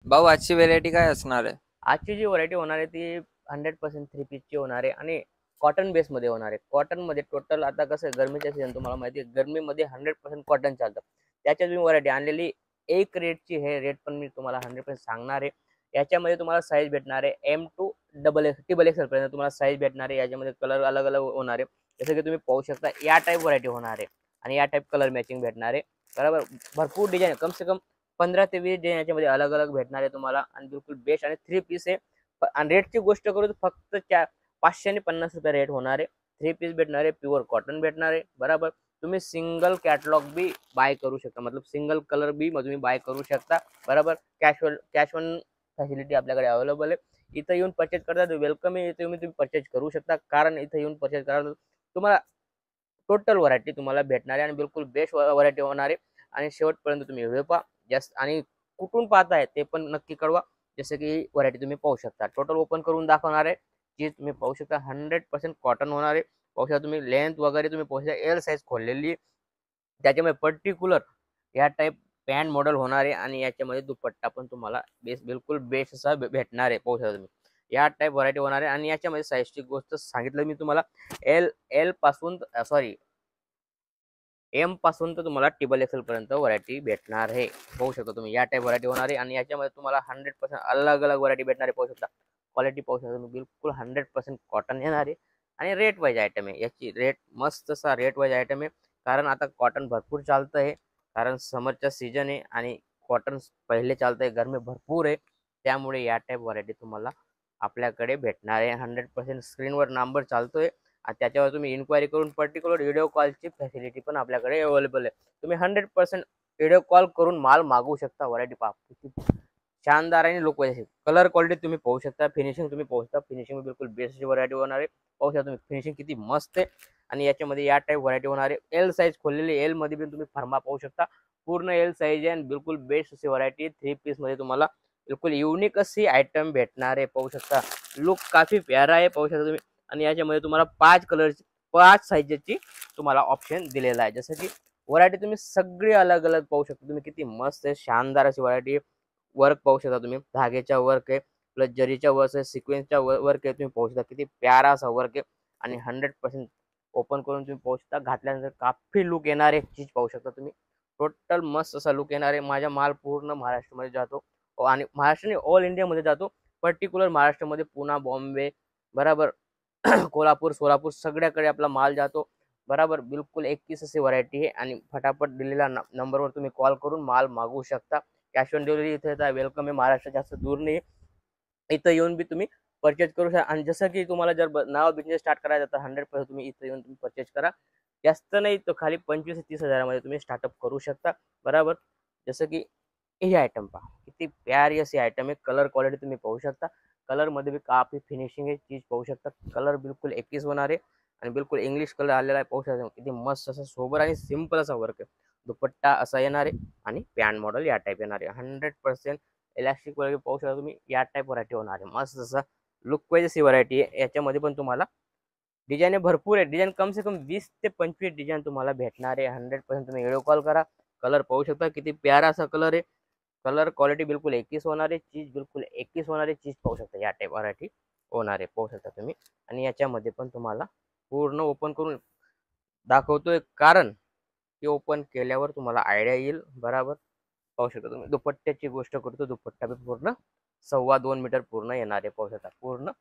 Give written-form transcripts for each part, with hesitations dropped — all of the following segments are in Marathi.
भाऊ आजची व्हेरायटी काय असणार आहे? आजची जी व्हरायटी होणार आहे ती 100% थ्री पीसची होणार आहे आणि कॉटन बेसमध्ये होणार आहे. कॉटनमध्ये टोटल आता कसं आहे, गरमीच्या सीझन तुम्हाला माहिती आहे, गरमीमध्ये 100% कॉटन चालतं. त्याच्यात मी व्हरायटी आणलेली एक रेटची, हे रेट पण मी तुम्हाला 100% सांगणार आहे. याच्यामध्ये तुम्हाला साईज भेटणार आहे M to double X triple XL पर्यंत तुम्हाला साईज भेटणार आहे. याच्यामध्ये कलर अलग अलग होणार आहे. जसं की तुम्ही पाहू शकता, या टाईप व्हरायटी होणार आहे आणि या टाईप कलर मॅचिंग भेटणार आहे. बरोबर, भरपूर डिझाईन, कम से कम 15 ते 20 डिझाईन याच्यामध्ये अलग अलग भेटणार आहे तुम्हाला आणि बिलकुल बेस्ट आणि थ्री पीस आहे. आणि रेटची गोष्ट करू तर फक्त 550 रुपये रेट होणार आहे. थ्री पीस भेटणार आहे, प्युअर कॉटन भेटणार आहे. बरोबर, तुम्ही सिंगल कॅटलॉग बी बाय करू शकता, मतलब सिंगल कलर बी तुम्ही बाय करू शकता. बरोबर, कॅश ऑन फॅसिलिटी आपल्याकडे अवेलेबल आहे. इथं येऊन परचेज करता वेलकम आहे. इथे तुम्ही परचेज करू शकता, कारण इथं येऊन परचेज करा तुम्हाला टोटल व्हरायटी तुम्हाला भेटणार आहे आणि बिलकुल बेस्ट व्हरायटी होणार आहे. आणि शेवटपर्यंत तुम्ही व्हिडिओ पहा जास्त, आणि कुठून पाहताय ते पण नक्की कळवा. जसं की व्हरायटी तुम्ही पाहू शकता, टोटल ओपन करून दाखवणार आहे. जी तुम्ही पाहू शकता 100% कॉटन होणार आहे. पाहू शकता तुम्ही लेंथ वगैरे तुम्ही पाहू शकता, एल साईज खोललेली. त्याच्यामध्ये पर्टिक्युलर या टाईप पॅन्ट मॉडेल होणार आहे आणि याच्यामध्ये दुपट्टा पण तुम्हाला बिलकुल बेस्ट असा भेटणार आहे. पाहू शकता तुम्ही या टाईप व्हरायटी होणार आहे. आणि याच्यामध्ये साईजची गोष्ट सांगितलं मी तुम्हाला, एल एल पासून सॉरी एम पासून तर तुम्हाला ट्रिपल एक्सेल पर्यंत व्हरायटी भेटणार आहे. पाहू शकता तुम्ही या टाईप व्हरायटी होणार आहे आणि याच्यामध्ये तुम्हाला 100% अलग अलग व्हरायटी भेटणार आहे. पाहू शकता क्वालिटी, पाहू शकता तुम्ही बिलकुल 100% कॉटन येणार आहे. आणि रेट वाईज आयटम आहे, याची रेट मस्त असा रेट वाईज आयटम आहे. कारण आता कॉटन भरपूर चालतं आहे, कारण समरचा सीजन आहे आणि कॉटन पहिले चालतं आहे, गरमी भरपूर आहे. त्यामुळे या टाईप व्हरायटी तुम्हाला आपल्याकडे भेटणार आहे. 100% स्क्रीनवर नंबर चालतोय आणि त्याच्यावर तुम्ही इन्क्वायरी करून पर्टिक्युलर व्हिडिओ कॉलची फॅसिलिटी पण आपल्याकडे अवेलेबल आहे. तुम्ही 100% व्हिडिओ कॉल करून माल मागवू शकता. व्हरायटी पहा किती शानदार आणि लुक वाईज. कलर क्वालिटी तुम्ही पाहू शकता, फिनिशिंग तुम्ही पाहू शकता, फिनिशिंग बिलकुल बेस्ट व्हरायटी होणार आहे. पाहू शकता तुम्ही फिनिशिंग किती मस्त आहे. आणि याच्यामध्ये या टाईप व्हरायटी होणार आहे. एल साईज खोललेली, एल मध्ये पण तुम्ही फर्मा पाहू शकता. पूर्ण एल साईज आहे आणि बिलकुल बेस्ट अशी व्हरायटी थ्री पीस मध्ये तुम्हाला बिलकुल युनिक अशी आयटम भेटणार आहे. पाहू शकता लुक काफी प्यारा आहे. पाहू शकता तुम्ही. आणि याच्यामध्ये तुम्हाला 5 कलरची 5 साईजची तुम्हाला ऑप्शन दिलेला आहे. जसं की व्हरायटी तुम्ही सगळी अलग अलग पाहू शकता. तुम्ही किती मस्त आहे, शानदार अशी व्हरायटी. वर्क पाहू शकता तुम्ही, धागेच्या वर्क आहे, प्लस जरीच्या वर्क आहे, सिक्वेन्सच्या वर्क आहे. तुम्ही पाहू शकता किती प्यारा असा वर्क आहे. आणि 100% ओपन करून तुम्ही पाहू शकता, घातल्यानंतर काफी लुक येणार आहे. चीज पाहू शकता तुम्ही, टोटल मस्त असा लुक येणार आहे. माझा माल पूर्ण महाराष्ट्रामध्ये जातो आणि महाराष्ट्र ऑल इंडियामध्ये जातो. पर्टिक्युलर महाराष्ट्रामध्ये पुणे, बॉम्बे, बराबर कोल्हापूर, सोलापूर सगळ्याकडे आपला माल जातो. बराबर, बिलकुल 21 अशी व्हरायटी आहे आणि फटाफट दिलेल्या नंबरवर तुम्ही कॉल करून माल मागवू शकता. कॅश ऑन डिलिव्हरी इथे येतात, वेलकम आहे. महाराष्ट्र जास्त दूर नाही, इथं येऊन बी तुम्ही परचेज करू शकता. आणि जसं की तुम्हाला जर नाव बिझनेस स्टार्ट करायचा तर 100% तुम्ही इथं येऊन तुम्ही परचेज करा. जास्त नाही तर खाली 25 ते 30 हजारामध्ये तुम्ही स्टार्टअप करू शकता. बराबर, जसं की हे आयटम पहा किती प्यारी अशी आयटम आहे. कलर क्वालिटी तुम्ही पाहू शकता, कलर मध्ये भी काफी फिनिशिंग आहे. चीज पाहू शकता, कलर बिलकुल 21 होणार आहे आणि बिलकुल इंग्लिश कलर आलेला आहे. पाहू शकता किती मस्त असा सोबर आणि सिंपल असा वर्क आहे. दुपट्टा असा येणार आहे आणि पॅन्ट मॉडेल या टाईप येणार आहे. 100% इलास्टिक वगैरे पाहू शकता तुम्ही, या टाईप व्हरायटी होणार आहे. मस्त असा लुक वाईज अशी व्हरायटी आहे. याच्यामध्ये पण तुम्हाला डिझाईन भरपूर आहे. डिझाईन कम से कम 20 ते 25 डिझाईन तुम्हाला भेटणार आहे. 100% तुम्ही व्हिडिओ कॉल करा. कलर पाहू शकता किती प्यारा असा कलर आहे. कलर क्वालिटी बिलकुल 21 होणार आहे. चीज बिलकुल 21 होणार आहे. चीज पाहू शकता या टाईप व्हरायटी होणार आहे. पाहू शकता तुम्ही. आणि याच्यामध्ये पण तुम्हाला पूर्ण ओपन करून दाखवतोय, कारण ते ओपन केल्यावर तुम्हाला आयडिया येईल. बराबर, पाहू शकता तुम्ही. दुपट्ट्याची गोष्ट करतो, दुपट्टा बी पूर्ण 2.25 मीटर पूर्ण येणार आहे. पाहू शकता पूर्ण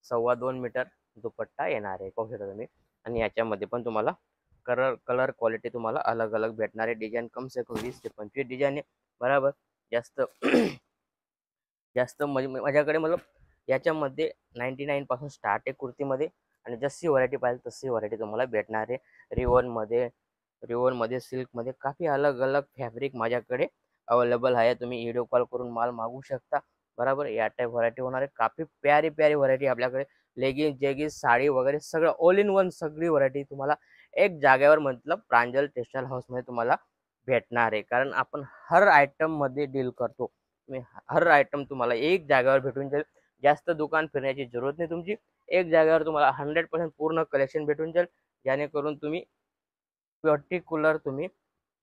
2.25 मीटर दुपट्टा येणार आहे. पाहू शकता तुम्ही. आणि याच्यामध्ये पण तुम्हाला कलर कलर क्वालिटी तुम्हाला अलग अलग भेटणार आहे. डिझाईन कम से कम 20 ते 25 डिझाईन आहे. बराबर, जास्त जास्त माझ्याकडे मतलब याच्यामध्ये 99 पासून स्टार्ट आहे कुर्तीमध्ये. आणि जशी व्हरायटी पाहिजे तशी व्हरायटी तुम्हाला भेटणार आहे. रिवनमध्ये रिवनमध्ये सिल्कमध्ये काफी अलग अलग फॅब्रिक माझ्याकडे अवेलेबल आहे. तुम्ही व्हिडिओ कॉल करून माल मागवू शकता. बराबर, या टाईप व्हरायटी होणार आहे. काफी प्यारी प्यारी व्हरायटी आपल्याकडे. लेगिन्स जेगिन्स साडी वगैरे सगळं ऑल इन वन सगळी व्हरायटी तुम्हाला एक जागेवर, मतलब प्रांजल टेक्सटाईल हाऊसमध्ये तुम्हाला भेटणार आहे. कारण आपण हर आयटम मध्ये डील करतो. तुम्ही हर आयटम तुम्हाला एक जागेवर भेटून जाईल. जास्त दुकान फिरण्याची जरूरत नाही तुमची. एक जागेवर तुम्हाला 100% पूर्ण कलेक्शन भेटून जाईल. जेणेकरून तुम्ही पर्टिक्युलर तुम्ही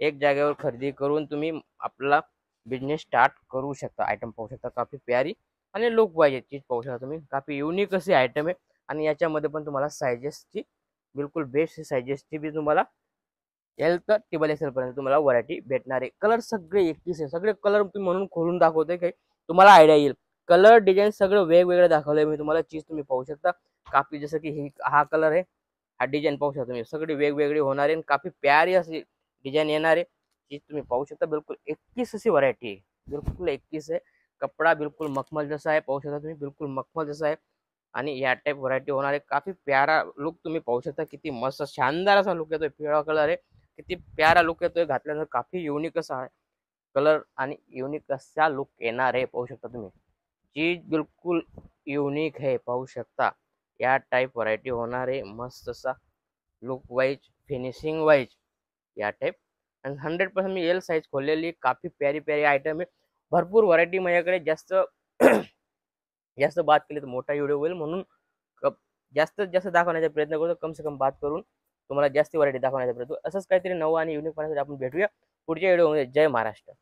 एक जागेवर खरेदी करून तुम्ही आपला बिझनेस स्टार्ट करू शकता. आयटम पाहू शकता काफी प्यारी आणि लुक वाईज चीज पाहू शकता तुम्ही. काफी युनिक अशी आयटम आहे आणि याच्यामध्ये पण तुम्हाला सायझेसची बिलकुल बेस्ट सायझेसची बी तुम्हाला एल तर टिबल एक्सेल पर्यंत तुम्हाला व्हरायटी भेटणार आहे. कलर सगळे 21 आहे. सगळे कलर तुम्ही म्हणून खोलून दाखवतोय काही तुम्हाला आयडिया येईल. कलर डिझाईन सगळं वेगवेगळे दाखवलंय मी तुम्हाला. चीज तुम्ही पाहू शकता काफी जसं की हा कलर आहे, हा डिझाईन पाहू शकता तुम्ही. सगळे वेगवेगळे होणार आहे आणि काफी प्यारी अशी डिझाईन येणार आहे. चीज तुम्ही पाहू शकता बिलकुल 21 अशी व्हरायटी आहे. बिलकुल 21 आहे. कपडा बिलकुल मखमल जसा आहे पाहू शकता तुम्ही. बिलकुल मखमल जसा आहे आणि या टाईप व्हरायटी होणार आहे. काफी प्यारा लुक तुम्ही पाहू शकता. किती मस्त शानदार असा लुक येतोय. पिवळा कलर आहे. किती प्यारा लुक येतोय घातल्यानंतर. काफी युनिक असा आहे कलर आणि युनिक असा लुक येणार आहे पाहू शकता तुम्ही. चीज बिलकुल युनिक आहे पाहू शकता. या टाईप व्हरायटी होणार आहे मस्त असा लुक वाईज फिनिशिंग वाईज या टाईप. आणि 100% मी एल साईज खोललेली. काफी प्यारी प्यारी आयटम आहे. भरपूर व्हरायटी माझ्याकडे. जास्त जास्त बात केली तर मोठा व्हिडिओ होईल म्हणून जास्तीत जास्त दाखवण्याचा प्रयत्न करतो. कम से कम बात करून तुम्हाला जास्त व्हरायटी दाखवण्याचा प्रयत्न. असंच काहीतरी नवं आणि युनिक पाहण्यासाठी आपण भेटूया पुढच्या व्हिडिओमध्ये. जय महाराष्ट्र.